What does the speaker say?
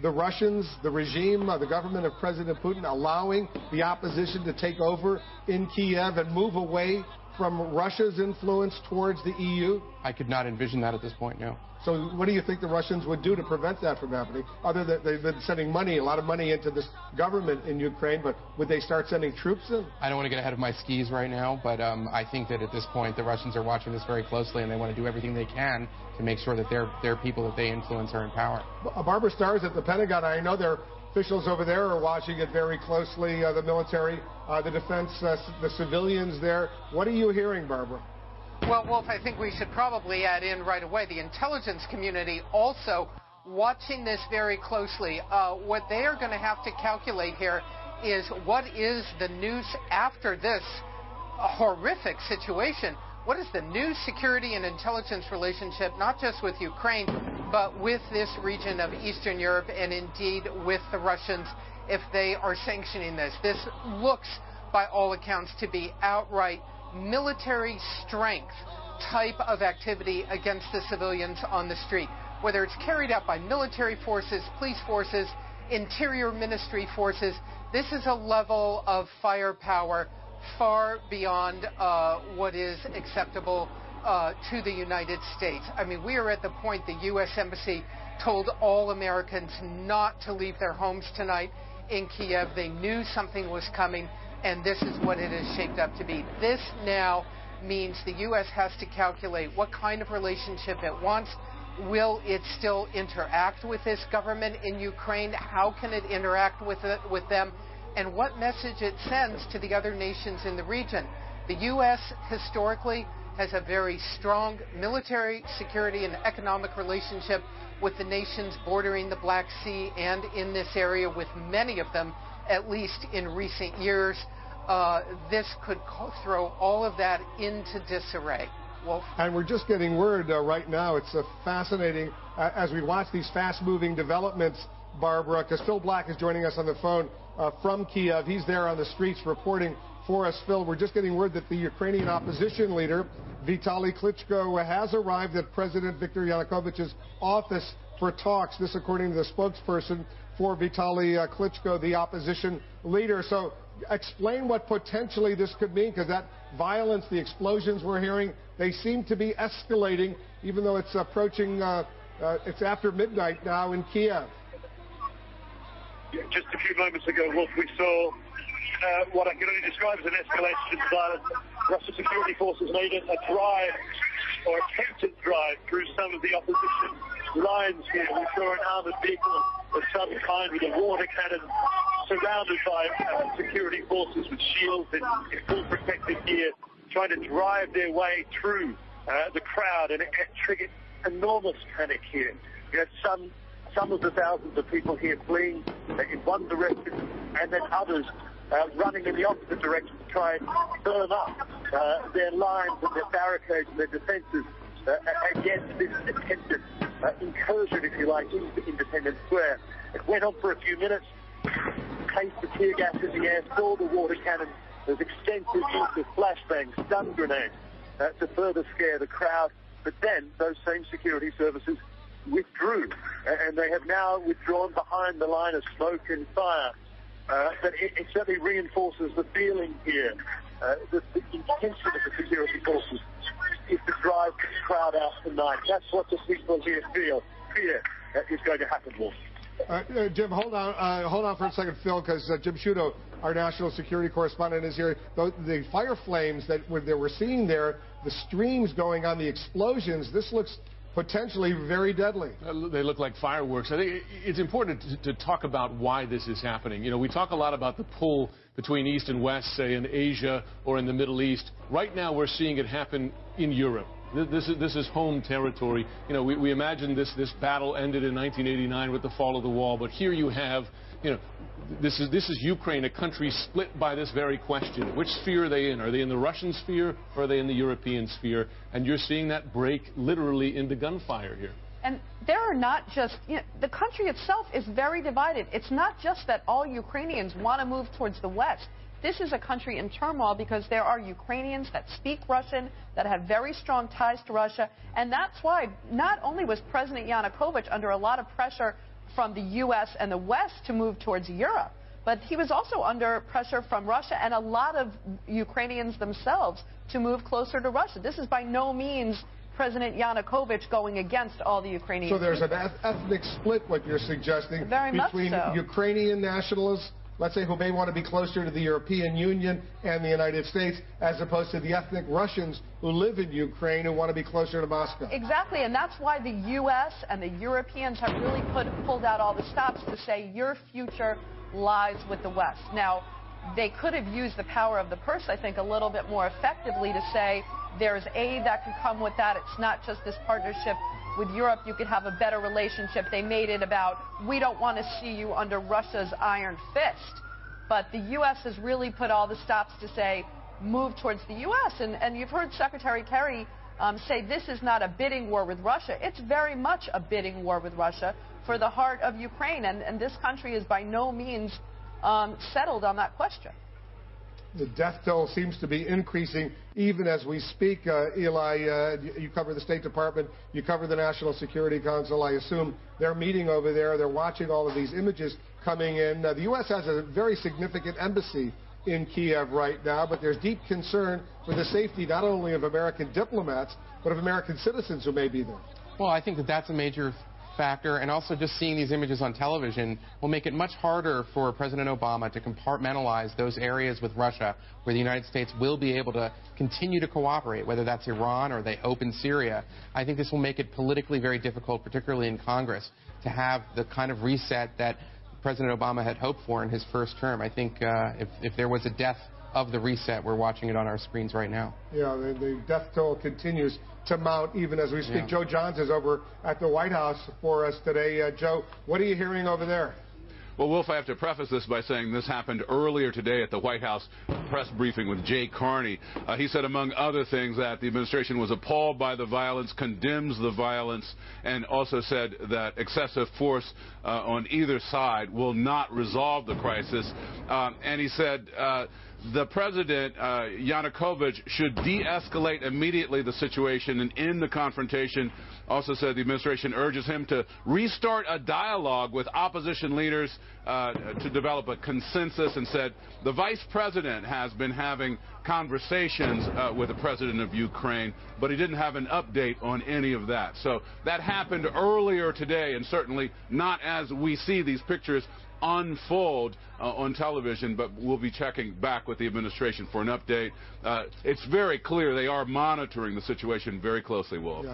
the Russians, the regime, the government of President Putin allowing the opposition to take over in Kiev and move away from Russia's influence towards the EU? I could not envision that at this point, no. So what do you think the Russians would do to prevent that from happening? Other than they've been sending money, a lot of money into this government in Ukraine, but would they start sending troops in? I don't want to get ahead of my skis right now, but I think that at this point the Russians are watching this very closely and they want to do everything they can to make sure that their people that they influence are in power. Barbara Starrs at the Pentagon, I know their officials over there are watching it very closely, the military, the defense, the civilians there. What are you hearing, Barbara? Well, Wolf, I think we should probably add in right away the intelligence community also watching this very closely. What they are going to have to calculate here is what is the news after this horrific situation. What is the new security and intelligence relationship, not just with Ukraine, but with this region of Eastern Europe and indeed with the Russians if they are sanctioning this? This looks, by all accounts, to be outright military strength type of activity against the civilians on the street, whether it's carried out by military forces, police forces, interior ministry forces. This is a level of firepower far beyond what is acceptable to the United States. I mean, we are at the point the U.S. Embassy told all Americans not to leave their homes tonight in Kiev. They knew something was coming, and this is what it is shaped up to be. This now means the U.S. has to calculate what kind of relationship it wants. Will it still interact with this government in Ukraine? How can it interact with them? And what message it sends to the other nations in the region. The U.S. historically has a very strong military, security, and economic relationship with the nations bordering the Black Sea and in this area, with many of them, at least in recent years. This could throw all of that into disarray. Wolf? And we're just getting word right now. It's fascinating as we watch these fast-moving developments, Barbara, because Phil Black is joining us on the phone from Kiev. He's there on the streets reporting for us. Phil, we're just getting word that the Ukrainian opposition leader, Vitaly Klitschko, has arrived at President Viktor Yanukovych's office for talks. This according to the spokesperson for Vitaly Klitschko, the opposition leader. So explain what potentially this could mean, because that violence, the explosions we're hearing, they seem to be escalating, even though it's approaching, it's after midnight now in Kiev. Just a few moments ago, Wolf, we saw what I can only describe as an escalation in violence. Russian security forces made a drive, or attempted drive, through some of the opposition lines here. We saw an armored vehicle of some kind with a water cannon, surrounded by security forces with shields in full protective gear, trying to drive their way through the crowd, and it triggered enormous panic here. We had some of the thousands of people here fleeing in one direction, and then others running in the opposite direction to try and burn up their lines and their barricades and their defences against this attempted incursion, if you like, into Independence Square. It went on for a few minutes, placed the tear gas in the air, saw the water cannon. There's extensive use of flashbangs, stun grenades to further scare the crowd. But then those same security services withdrew, and they have now withdrawn behind the line of smoke and fire. But it certainly reinforces the feeling here, the intention of the security forces is to drive this crowd out tonight. That's what the people here feel. Fear is going to happen, Wolf. Jim, hold on for a second, Phil, because Jim Sciutto, our national security correspondent, is here. The fire flames that we're seeing there, the streams going on, the explosions, this looks potentially very deadly. They look like fireworks. I think it's important to talk about why this is happening. You know, we talk a lot about the pull between East and West, say in Asia or in the Middle East. Right now we're seeing it happen in Europe. This is home territory. You know, we imagine this battle ended in 1989 with the fall of the wall, but here you have, you know, this is Ukraine, a country split by this very question. Which sphere are they in? Are they in the Russian sphere or are they in the European sphere? And you're seeing that break literally into gunfire here. And there are not just, you know, the country itself is very divided. It's not just that all Ukrainians want to move towards the West. This is a country in turmoil because there are Ukrainians that speak Russian, that have very strong ties to Russia. And that's why not only was President Yanukovych under a lot of pressure from the U.S. and the West to move towards Europe. But he was also under pressure from Russia and a lot of Ukrainians themselves to move closer to Russia. This is by no means President Yanukovych going against all the Ukrainians. So there's an ethnic split, what you're suggesting, between Ukrainian nationalists, let's say, who may want to be closer to the European Union and the United States, as opposed to the ethnic Russians who live in Ukraine who want to be closer to Moscow. Exactly, and that's why the U.S. and the Europeans have really pulled out all the stops to say your future lies with the West. Now, they could have used the power of the purse, I think, a little bit more effectively to say there's aid that can come with that. It's not just this partnership with Europe. You could have a better relationship. They made it about, we don't want to see you under Russia's iron fist. But the U.S. has really put all the stops to say, move towards the U.S. And you've heard Secretary Kerry say this is not a bidding war with Russia. It's very much a bidding war with Russia for the heart of Ukraine. And this country is by no means settled on that question. The death toll seems to be increasing even as we speak. Eli, you cover the State Department, you cover the National Security Council. I assume they're meeting over there. They're watching all of these images coming in. The U.S. has a very significant embassy in Kiev right now, but there's deep concern for the safety not only of American diplomats, but of American citizens who may be there. Well, I think that that's a major factor, and also just seeing these images on television will make it much harder for President Obama to compartmentalize those areas with Russia where the United States will be able to continue to cooperate, whether that's Iran or they open Syria. I think this will make it politically very difficult, particularly in Congress, to have the kind of reset that President Obama had hoped for in his first term. I think if there was a death of the reset, we're watching it on our screens right now. Yeah, the death toll continues to mount even as we speak. Yeah. Joe Johns is over at the White House for us today. Joe, what are you hearing over there? Well, Wolf, I have to preface this by saying this happened earlier today at the White House press briefing with Jay Carney. He said, among other things, that the administration was appalled by the violence, condemns the violence, and also said that excessive force on either side will not resolve the crisis. And he said the President, Yanukovych, should de-escalate immediately the situation and end the confrontation. Also said the administration urges him to restart a dialogue with opposition leaders to develop a consensus, and said the Vice President has been having conversations with the President of Ukraine, but he didn't have an update on any of that. So that happened earlier today, and certainly not as we see these pictures unfold on television, but we'll be checking back with the administration for an update. It's very clear they are monitoring the situation very closely, Wolf.